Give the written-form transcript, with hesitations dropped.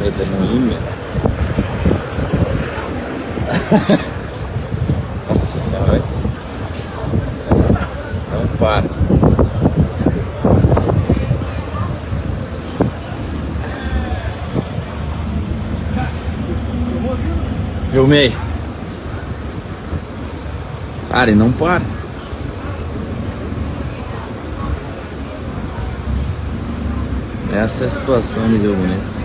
Redemoinho. Nossa senhora. Não para. Filmei. Cara, e não para. Essa é a situação de Rio Bonito.